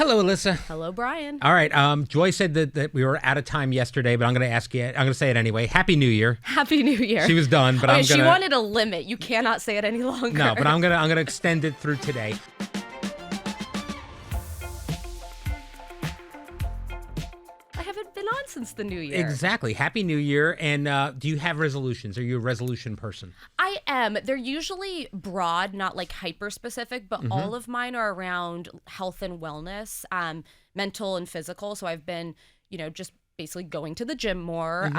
Hello, Alyssa. Hello, Brian. All right. Joy said that we were out of time yesterday, but I'm going to ask you. I'm going to say it anyway. Happy New Year. Happy New Year. She was done, but She wanted a limit. You cannot say it any longer. No, but I'm gonna extend it through today. I haven't been on since the New Year. Exactly. Happy New Year. And do you have resolutions? Are you a resolution person? I am. They're usually broad, not like hyper specific, but all of mine are around health and wellness, mental and physical. So I've been, just basically going to the gym more,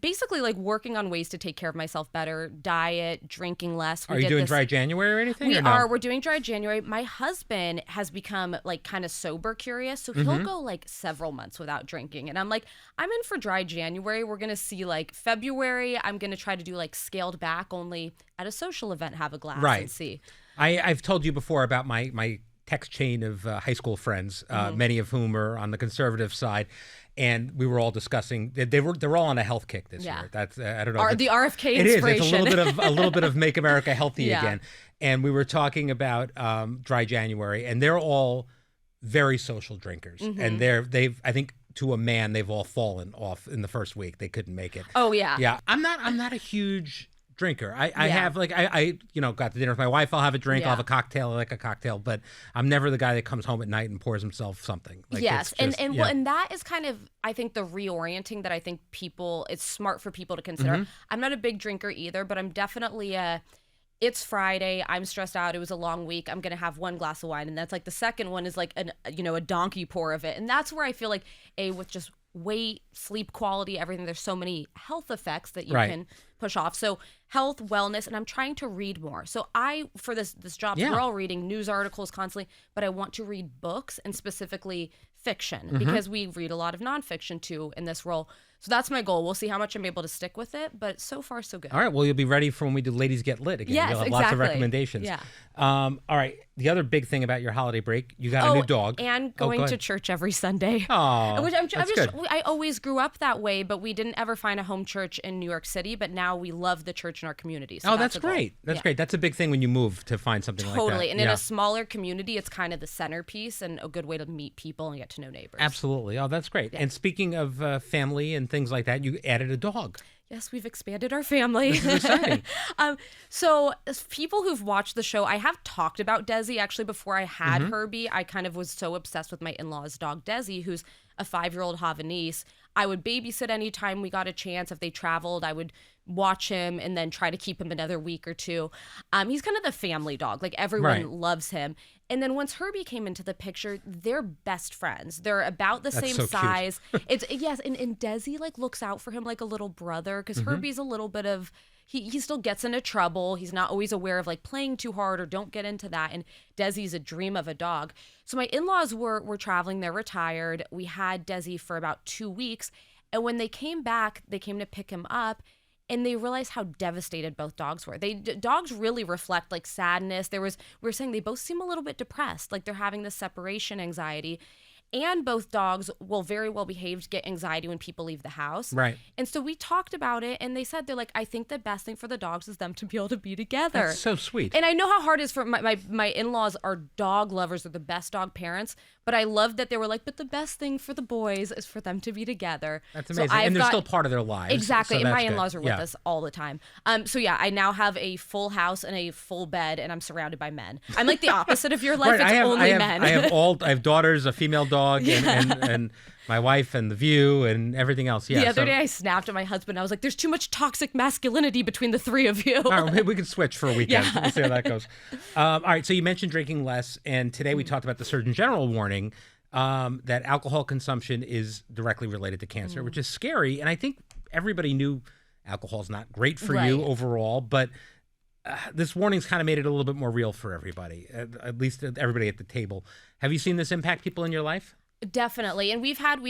basically like working on ways to take care of myself better, diet, drinking less. Are you doing dry January or anything? We're doing dry January. My husband has become like kind of sober curious. So he'll go like several months without drinking. And I'm like, I'm in for dry January. We're going to see like February. I'm going to try to do like scaled back, only at a social event, have a glass and see. I've told you before about my text chain of high school friends, many of whom are on the conservative side. And we were all discussing they're all on a health kick this year. That's I don't know. The RFK inspiration. It is. It's a little bit of Make America Healthy again. And we were talking about dry January, and they're all very social drinkers. And they've I think to a man they've all fallen off in the first week. They couldn't make it. Oh yeah. Yeah. I'm not a huge drinker. I have like I got to dinner with my wife. I'll have a drink. I'll have a cocktail. I like a cocktail, but I'm never the guy that comes home at night and pours himself something. Like, yes, and that is kind of I think the reorienting that I think it's smart for people to consider. I'm not a big drinker either, but I'm definitely it's Friday. I'm stressed out. It was a long week. I'm gonna have one glass of wine, and that's like the second one is like a donkey pour of it, and that's where I feel like with just weight, sleep quality, everything. There's so many health effects that you can push off. So health, wellness, and I'm trying to read more. So for this job, we're all reading news articles constantly, but I want to read books and specifically fiction because we read a lot of nonfiction too in this role. So that's my goal. We'll see how much I'm able to stick with it, but so far so good. All right. Well, you'll be ready for when we do Ladies Get Lit again. Yes, You'll have exactly. lots of recommendations. Yeah. All right. The other big thing about your holiday break, you got a new dog. And going to church every Sunday. Oh, good. I always grew up that way, but we didn't ever find a home church in New York City, but now we love the church in our community. So that's great. That's great. That's a big thing when you move to find something like that. Totally. And in a smaller community, it's kind of the centerpiece and a good way to meet people and get to know neighbors. Absolutely. Oh, that's great. Yeah. And speaking of family and things like that, you added a dog. Yes, we've expanded our family. This is exciting. So as people who've watched the show, I have talked about Desi. Actually, before I had Herbie, I kind of was so obsessed with my in-laws' dog, Desi, who's a 5-year-old Havanese. I would babysit anytime we got a chance. If they traveled, I would watch him and then try to keep him another week or two. He's kind of the family dog. Like everyone loves him. And then once Herbie came into the picture, they're best friends. They're about the same size. And Desi like looks out for him like a little brother because Herbie's a little bit of he still gets into trouble. He's not always aware of like playing too hard or don't get into that. And Desi's a dream of a dog. So my in-laws were traveling. They're retired. We had Desi for about 2 weeks. And when they came back, they came to pick him up. And they realized how devastated both dogs were. Dogs really reflect like sadness. We were saying they both seem a little bit depressed, like they're having this separation anxiety. And both dogs will very well behaved get anxiety when people leave the house. Right. And so we talked about it, and they said they're like, I think the best thing for the dogs is them to be able to be together. That's so sweet. And I know how hard it is for my in-laws are dog lovers, are the best dog parents. But I love that they were like, but the best thing for the boys is for them to be together. That's amazing. And they're still part of their lives. Exactly. So and my in-laws are with us all the time. I now have a full house and a full bed, and I'm surrounded by men. I'm like the opposite of your life. It's only men. I have daughters, a female dog, and my wife, and The View, and everything else. Yeah. The other day I snapped at my husband. I was like, there's too much toxic masculinity between the three of you. All right, maybe we can switch for a weekend. We'll see how that goes. All right. So you mentioned drinking less, and today we talked about the Surgeon General warning that alcohol consumption is directly related to cancer, which is scary. And I think everybody knew alcohol's not great for you overall, but this warning's kind of made it a little bit more real for everybody, at least everybody at the table. Have you seen this impact people in your life? Definitely. And we've had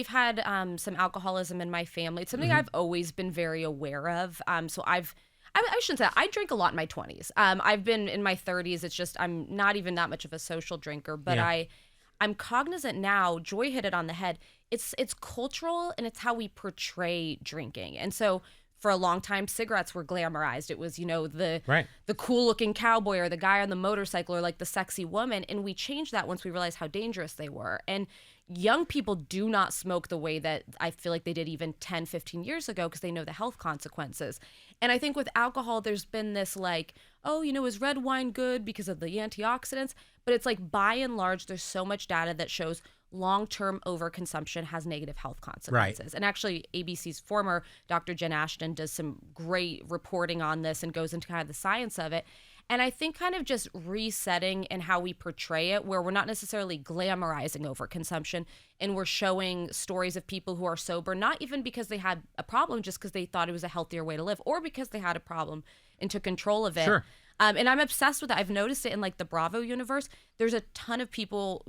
some alcoholism in my family. It's something I've always been very aware of. I shouldn't say that. I drank a lot in my 20s. I've been in my 30s. It's just I'm not even that much of a social drinker, but I'm cognizant now. Joy hit it on the head. It's cultural, and it's how we portray drinking. And so for a long time, cigarettes were glamorized. It was, the Right. the cool looking cowboy or the guy on the motorcycle or like the sexy woman. And we changed that once we realized how dangerous they were. And young people do not smoke the way that I feel like they did even 10, 15 years ago because they know the health consequences. And I think with alcohol, there's been this like, oh, is red wine good because of the antioxidants? But it's like by and large, there's so much data that shows long-term overconsumption has negative health consequences. Right. And actually, ABC's former Dr. Jen Ashton does some great reporting on this and goes into kind of the science of it. And I think kind of just resetting in how we portray it, where we're not necessarily glamorizing overconsumption and we're showing stories of people who are sober, not even because they had a problem, just because they thought it was a healthier way to live or because they had a problem and took control of it. Sure. And I'm obsessed with it. I've noticed it in like the Bravo universe. There's a ton of people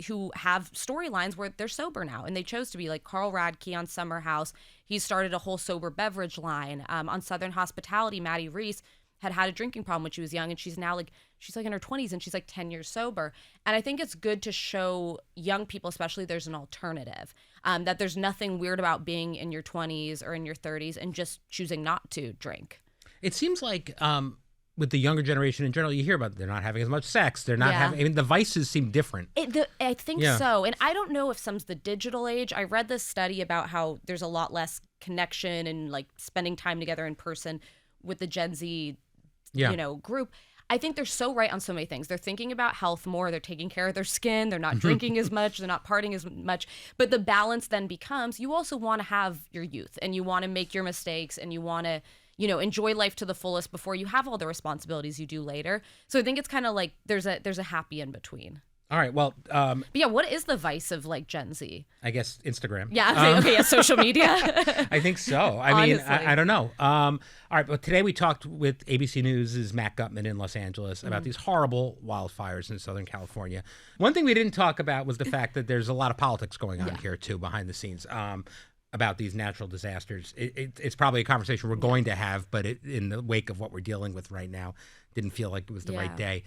who have storylines where they're sober now and they chose to be, like Carl Radke on Summer House. He started a whole sober beverage line. On Southern Hospitality, Maddie Reese had a drinking problem when she was young, and she's now she's in her 20s and she's like 10 years sober. And I think it's good to show young people, especially, there's an alternative, that there's nothing weird about being in your 20s or in your 30s and just choosing not to drink. It seems like with the younger generation in general, you hear about they're not having as much sex. They're not having, I mean, the vices seem different. I think so. And I don't know if some's the digital age. I read this study about how there's a lot less connection and like spending time together in person with the Gen Z, group. I think they're so right on so many things. They're thinking about health more. They're taking care of their skin. They're not drinking as much. They're not partying as much. But the balance then becomes you also want to have your youth and you want to make your mistakes and you want to, enjoy life to the fullest before you have all the responsibilities you do later. So I think it's kind of like there's a happy in between. All right. Well, but yeah, what is the vice of like Gen Z? I guess Instagram. Yeah. Okay. Yeah. Social media. I think so. I mean, I don't know. All right. But today we talked with ABC News' Matt Gutman in Los Angeles about these horrible wildfires in Southern California. One thing we didn't talk about was the fact that there's a lot of politics going on here too, behind the scenes. About these natural disasters. It's probably a conversation we're going to have, but in the wake of what we're dealing with right now, didn't feel like it was the right day.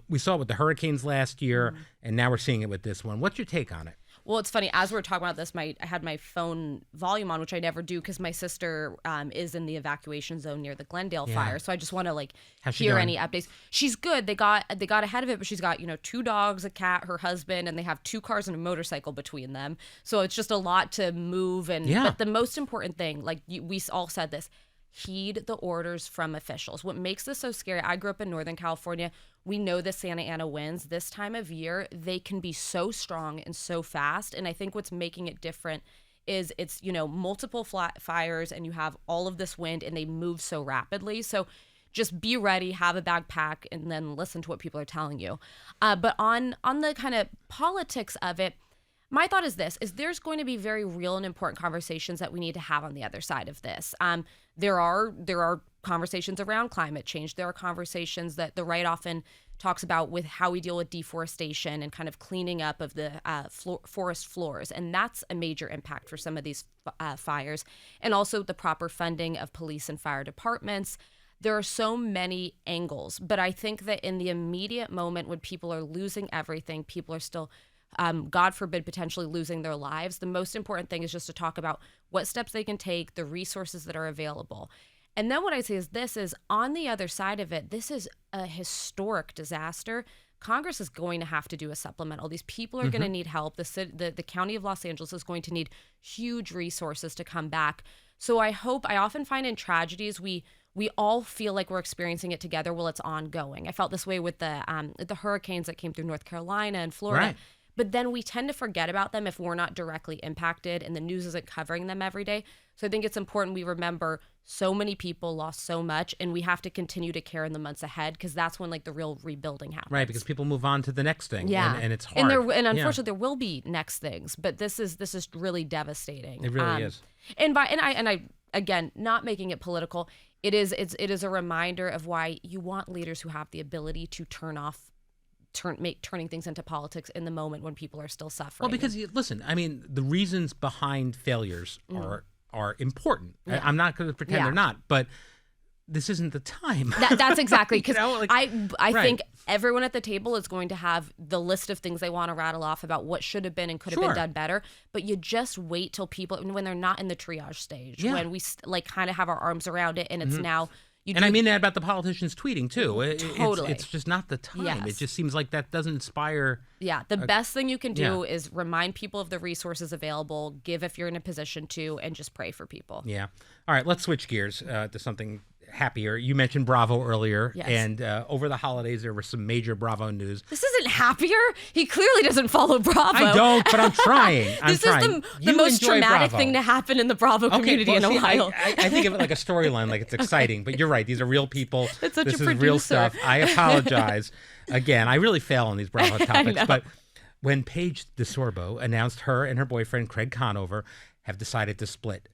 We saw it with the hurricanes last year, and now we're seeing it with this one. What's your take on it? Well, it's funny. As we were talking about this, I had my phone volume on, which I never do because my sister is in the evacuation zone near the Glendale fire. So I just want to hear any updates. She's good. They got ahead of it, but she's got 2 dogs, a cat, her husband, and they have 2 cars and a motorcycle between them. So it's just a lot to move. But the most important thing, we all said this, heed the orders from officials. What makes this so scary, I grew up in Northern California. We know the Santa Ana winds. This time of year, they can be so strong and so fast. And I think what's making it different is it's, multiple fires and you have all of this wind and they move so rapidly. So just be ready, have a backpack, and then listen to what people are telling you. But on the kind of politics of it, my thought is this, is there's going to be very real and important conversations that we need to have on the other side of this. There are conversations around climate change. There are conversations that the right often talks about with how we deal with deforestation and kind of cleaning up of the forest floors. And that's a major impact for some of these fires. And also the proper funding of police and fire departments. There are so many angles. But I think that in the immediate moment when people are losing everything, people are still God forbid, potentially losing their lives. The most important thing is just to talk about what steps they can take, the resources that are available. And then what I say is this is on the other side of it, this is a historic disaster. Congress is going to have to do a supplemental. These people are going to need help. The county of Los Angeles is going to need huge resources to come back. So I often find in tragedies, we all feel like we're experiencing it together while it's ongoing. I felt this way with the hurricanes that came through North Carolina and Florida. Right. But then we tend to forget about them if we're not directly impacted and the news isn't covering them every day. So I think it's important we remember so many people lost so much and we have to continue to care in the months ahead because that's when the real rebuilding happens. Right, because people move on to the next thing. Yeah. And it's hard. And unfortunately there will be next things, but this is really devastating. It really is. And I again, not making it political, it is a reminder of why you want leaders who have the ability to turning things into politics in the moment when people are still suffering. Well, because listen, I mean, the reasons behind failures are important. Yeah. I'm not going to pretend they're not, but this isn't the time. That's exactly, because I right. think everyone at the table is going to have the list of things they want to rattle off about what should have been and could have been done better. But you just wait till people, when they're not in the triage stage, when we kind of have our arms around it, and it's now. I mean that about the politicians tweeting too. Totally. It's just not the time. Yes. It just seems like that doesn't inspire. Yeah, the best thing you can do is remind people of the resources available, give if you're in a position to, and just pray for people. Yeah. All right, let's switch gears to something happier. You mentioned Bravo earlier, and over the holidays there was some major Bravo news. This isn't happier. He clearly doesn't follow Bravo. I don't, but I'm trying. This is the most traumatic thing to happen in the Bravo community in Ohio. I think of it like a storyline, like it's exciting, but you're right. These are real people. That's such this a is real producer. stuff. I apologize. Again, I really fail on these Bravo topics, but when Paige DeSorbo announced her and her boyfriend Craig Conover have decided to split,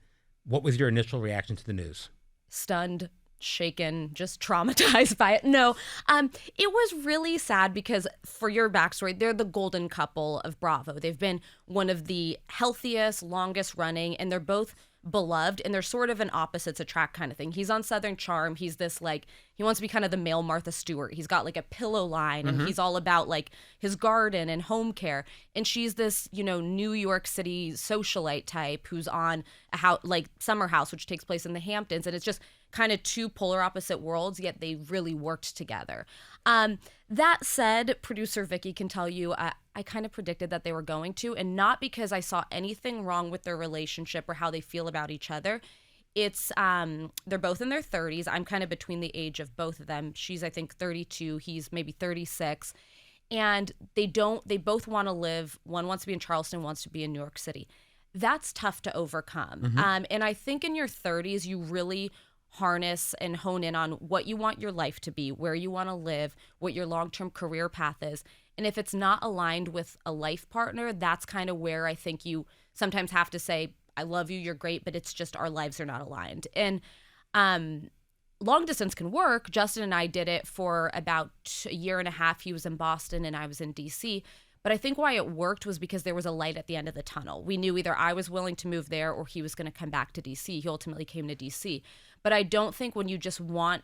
what was your initial reaction to the news? Stunned, shaken, just traumatized by it. No, it was really sad because, for your backstory, they're the golden couple of Bravo. They've been one of the healthiest, longest running, and they're both beloved, and they're sort of an opposites attract kind of thing. He's on Southern Charm. He's this he wants to be kind of the male Martha Stewart. He's got a pillow line, and he's all about his garden and home care. And she's this, New York City socialite type who's on a house, Summer House, which takes place in the Hamptons. And it's just kind of two polar opposite worlds, yet they really worked together. That said, producer Vicky can tell you, I kind of predicted that they were going to, and not because I saw anything wrong with their relationship or how they feel about each other. It's they're both in their 30s. I'm kind of between the age of both of them. She's, I think, 32. He's maybe 36. And they both want to live. One wants to be in Charleston, wants to be in New York City. That's tough to overcome. And I think in your 30s, you really harness and hone in on what you want your life to be, where you want to live, what your long-term career path is. And if it's not aligned with a life partner, that's kind of where I think you sometimes have to say, I love you, you're great, but it's just our lives are not aligned. And long distance can work. Justin and I did it for about a year and a half. He was in Boston and I was in DC. But I think why it worked was because there was a light at the end of the tunnel. We knew either I was willing to move there or he was going to come back to DC. He ultimately came to DC. But I don't think when you just want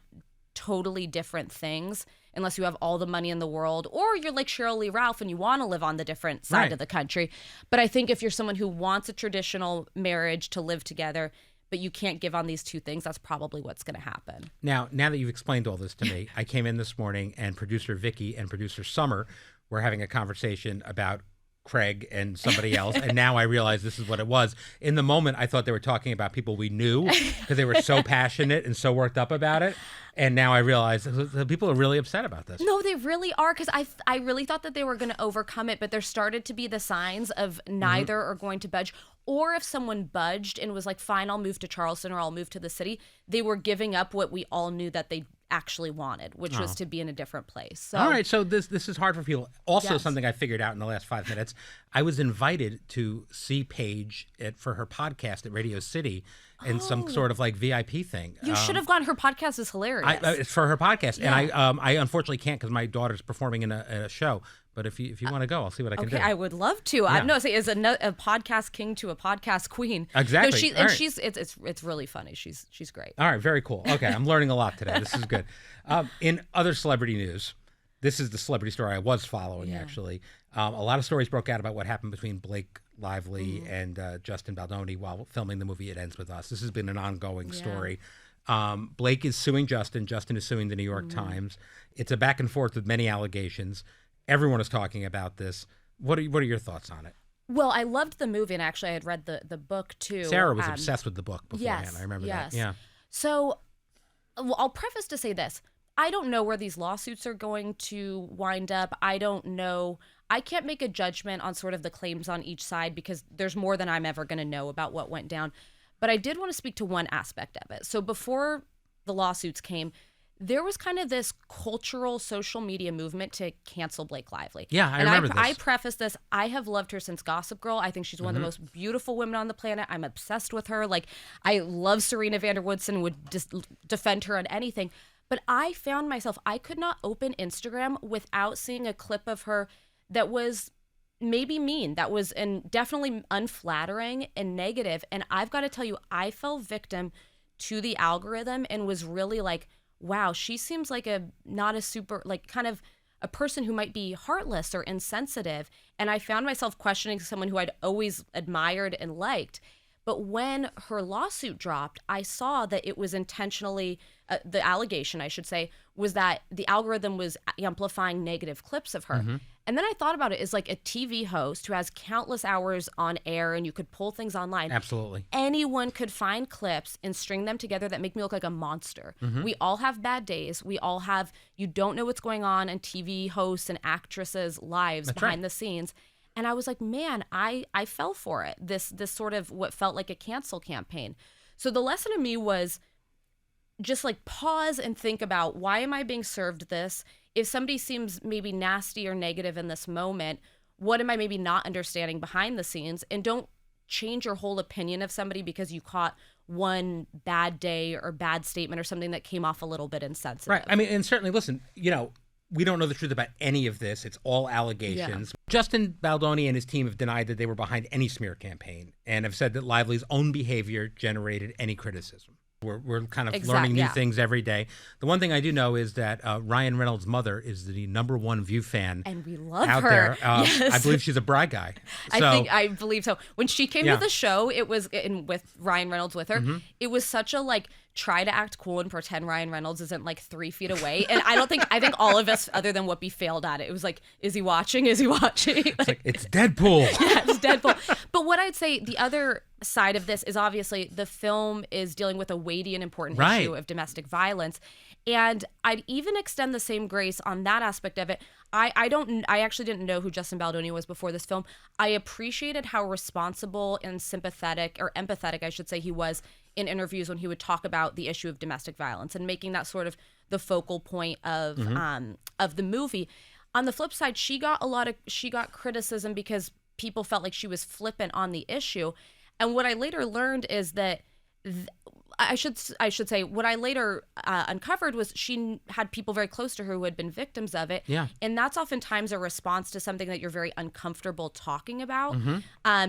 totally different things, unless you have all the money in the world, or you're like Cheryl Lee Ralph and you want to live on the different side of the country. But I think if you're someone who wants a traditional marriage to live together, but you can't give on these two things, that's probably what's going to happen. Now that you've explained all this to me, I came in this morning and producer Vicky and producer Summer were having a conversation about Craig and somebody else, and now I realize this is what it was. In the moment, I thought they were talking about people we knew because they were so passionate and so worked up about it. And now I realize the people are really upset about this. No, they really are, because I really thought that they were going to overcome it, but there started to be the signs of neither are going to budge. Or if someone budged and was like, fine, I'll move to Charleston or I'll move to the city, they were giving up what we all knew that they actually wanted, which was to be in a different place. So, all right, so this is hard for people. Also, Yes. something I figured out in the last 5 minutes, I was invited to see Paige for her podcast at Radio City and some sort of VIP thing. You should have gone. Her podcast is hilarious. It's for her podcast, and I unfortunately can't because my daughter's performing in a show. But if you want to go, I'll see what I can do. Okay, I would love to. Yeah. Is a podcast king to a podcast queen. Exactly. No, it's really funny. She's great. All right, very cool. Okay, I'm learning a lot today. This is good. In other celebrity news, this is the celebrity story I was following, actually. A lot of stories broke out about what happened between Blake Lively and Justin Baldoni while filming the movie It Ends With Us. This has been an ongoing story. Blake is suing Justin. Justin is suing the New York Times. It's a back and forth with many allegations. Everyone is talking about this. What are your thoughts on it? Well, I loved the movie, and actually I had read the book too. Sarah was obsessed with the book beforehand. Yes, I remember yes. that. Yeah. So I'll preface to say this. I don't know where these lawsuits are going to wind up. I don't know. I can't make a judgment on sort of the claims on each side because there's more than I'm ever going to know about what went down. But I did want to speak to one aspect of it. So before the lawsuits came, there was kind of this cultural social media movement to cancel Blake Lively. Yeah, I remember this. I preface this. I have loved her since Gossip Girl. I think she's one of the most beautiful women on the planet. I'm obsessed with her. I love Serena van der Woodsen, would just defend her on anything. But I found myself, I could not open Instagram without seeing a clip of her that was maybe mean, that was definitely unflattering and negative. And I've got to tell you, I fell victim to the algorithm and was really like, wow, she seems like not a super, like kind of a person who might be heartless or insensitive. And I found myself questioning someone who I'd always admired and liked. But when her lawsuit dropped, I saw that it was intentionally, the allegation, I should say, was that the algorithm was amplifying negative clips of her. Mm-hmm. And then I thought about it as like a TV host who has countless hours on air and you could pull things online. Absolutely. Anyone could find clips and string them together that make me look like a monster. Mm-hmm. We all have bad days. We all have, you don't know what's going on in TV hosts and actresses' lives behind the scenes. And I was like, man, I fell for it. This sort of what felt like a cancel campaign. So the lesson to me was just like pause and think about, why am I being served this? If somebody seems maybe nasty or negative in this moment, what am I maybe not understanding behind the scenes? And don't change your whole opinion of somebody because you caught one bad day or bad statement or something that came off a little bit insensitive. Right. I mean, and certainly, listen, we don't know the truth about any of this. It's all allegations. Yeah. Justin Baldoni and his team have denied that they were behind any smear campaign and have said that Lively's own behavior generated any criticism. We're kind of learning new things every day. The one thing I do know is that Ryan Reynolds' mother is the #1 View fan. And we love out her. There. Yes. I believe she's a Bride guy. So, I believe so. When she came to the show, it was with Ryan Reynolds with her. Mm-hmm. It was such a like, try to act cool and pretend Ryan Reynolds isn't like 3 feet away. And I think all of us, other than Whoopi, failed at it. It was like, is he watching? Is he watching? It's Deadpool. Yeah, it's Deadpool. But what I'd say, the other side of this is obviously the film is dealing with a weighty and important issue of domestic violence. And I'd even extend the same grace on that aspect of it. I actually didn't know who Justin Baldoni was before this film. I appreciated how responsible and sympathetic, or empathetic, I should say, he was in interviews when he would talk about the issue of domestic violence and making that sort of the focal point of the movie. On the flip side, she got criticism because people felt like she was flippant on the issue. And what I later learned is that I should say what I later uncovered was she had people very close to her who had been victims of it. Yeah. And that's oftentimes a response to something that you're very uncomfortable talking about,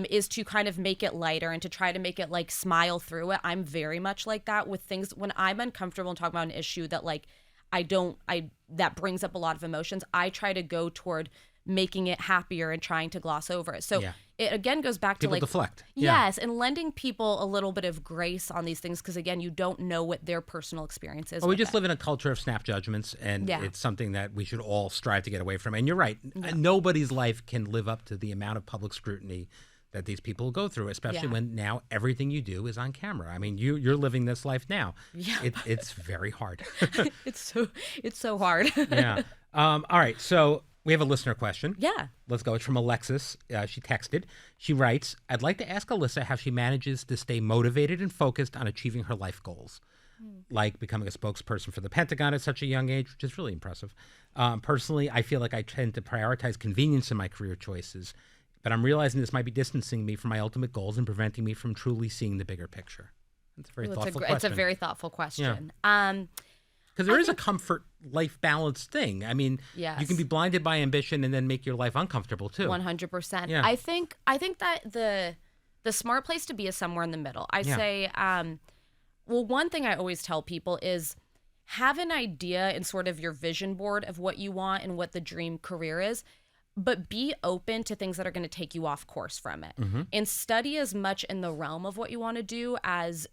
is to kind of make it lighter and to try to make it like smile through it. I'm very much like that with things when I'm uncomfortable and talking about an issue that like that brings up a lot of emotions. I try to go toward making it happier and trying to gloss over it. So it again goes back to people like deflect. Yes, and lending people a little bit of grace on these things because again, you don't know what their personal experience is. Well, we just live in a culture of snap judgments, and it's something that we should all strive to get away from. And you're right, nobody's life can live up to the amount of public scrutiny that these people go through, especially when now everything you do is on camera. I mean, you're living this life now. Yeah, it's very hard. It's so hard. Yeah. All right, so we have a listener question. Yeah. Let's go. It's from Alexis. She texted. She writes, I'd like to ask Alyssa how she manages to stay motivated and focused on achieving her life goals, like becoming a spokesperson for the Pentagon at such a young age, which is really impressive. Personally, I feel like I tend to prioritize convenience in my career choices, but I'm realizing this might be distancing me from my ultimate goals and preventing me from truly seeing the bigger picture. It's a very thoughtful question. It's a very thoughtful question. Yeah. Because there is a comfort life balance thing. I mean, you can be blinded by ambition and then make your life uncomfortable too. 100%. Yeah. I think that the smart place to be is somewhere in the middle. I say, well, one thing I always tell people is have an idea and sort of your vision board of what you want and what the dream career is, but be open to things that are going to take you off course from it. And study as much in the realm of what you want to do as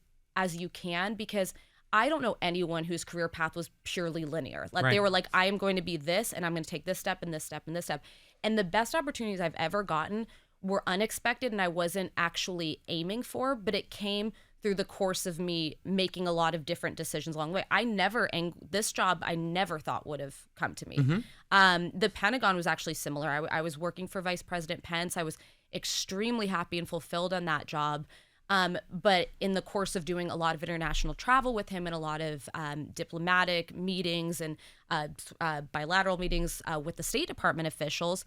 you can, because I don't know anyone whose career path was purely linear. Like they were like, I am going to be this and I'm going to take this step and this step and this step. And the best opportunities I've ever gotten were unexpected and I wasn't actually aiming for, but it came through the course of me making a lot of different decisions along the way. This job I never thought would have come to me. The Pentagon was actually similar. I was working for Vice President Pence. I was extremely happy and fulfilled on that job. But in the course of doing a lot of international travel with him and a lot of diplomatic meetings and bilateral meetings with the State Department officials,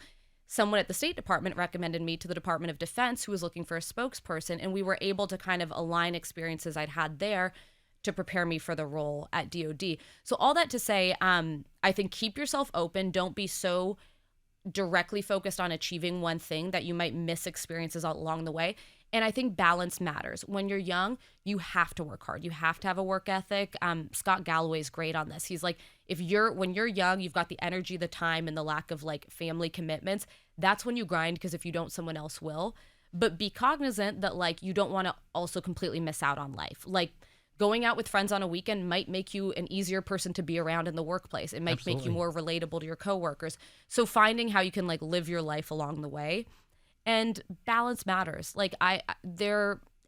someone at the State Department recommended me to the Department of Defense who was looking for a spokesperson, and we were able to kind of align experiences I'd had there to prepare me for the role at DOD. So all that to say, I think keep yourself open. Don't be so directly focused on achieving one thing that you might miss experiences along the way. And I think balance matters. When you're young, you have to work hard. You have to have a work ethic. Scott Galloway's great on this. He's like, when you're young, you've got the energy, the time, and the lack of like family commitments. That's when you grind, because if you don't, someone else will. But be cognizant that like you don't want to also completely miss out on life. Like going out with friends on a weekend might make you an easier person to be around in the workplace. It might make you more relatable to your coworkers. So finding how you can like live your life along the way. And balance matters. Like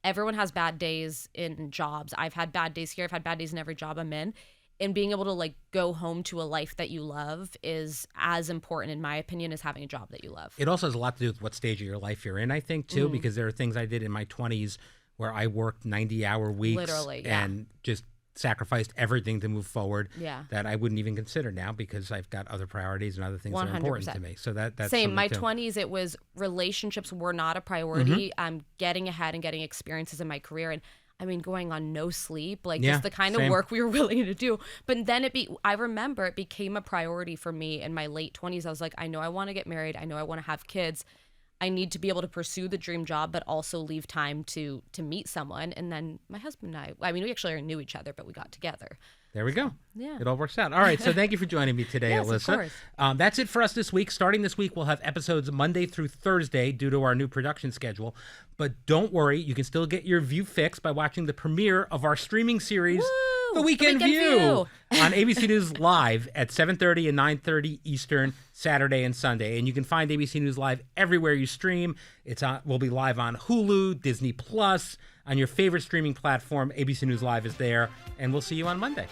everyone has bad days in jobs. I've had bad days here. I've had bad days in every job I'm in. And being able to like go home to a life that you love is as important, in my opinion, as having a job that you love. It also has a lot to do with what stage of your life you're in, I think, too, because there are things I did in my 20s where I worked 90-hour weeks. Literally, and just sacrificed everything to move forward. Yeah. That I wouldn't even consider now because I've got other priorities and other things that are important to me. So that's same. My too. 20s, it was relationships were not a priority. I'm getting ahead and getting experiences in my career, and I mean, going on no sleep, like just the kind of work we were willing to do. But then I remember it became a priority for me in my late 20s. I was like, I know I want to get married. I know I want to have kids. I need to be able to pursue the dream job, but also leave time to meet someone. And then my husband and I mean, we actually already knew each other, but we got together. There we go. Yeah. It all works out. All right. So thank you for joining me today, Yes, Alyssa. of course. That's it for us this week. Starting this week, we'll have episodes Monday through Thursday due to our new production schedule. But don't worry, you can still get your view fixed by watching the premiere of our streaming series, The Weekend View, on ABC News Live at 7:30 and 9:30 Eastern, Saturday and Sunday. And you can find ABC News Live everywhere you stream. We'll be live on Hulu, Disney Plus, on your favorite streaming platform. ABC News Live is there, and we'll see you on Monday.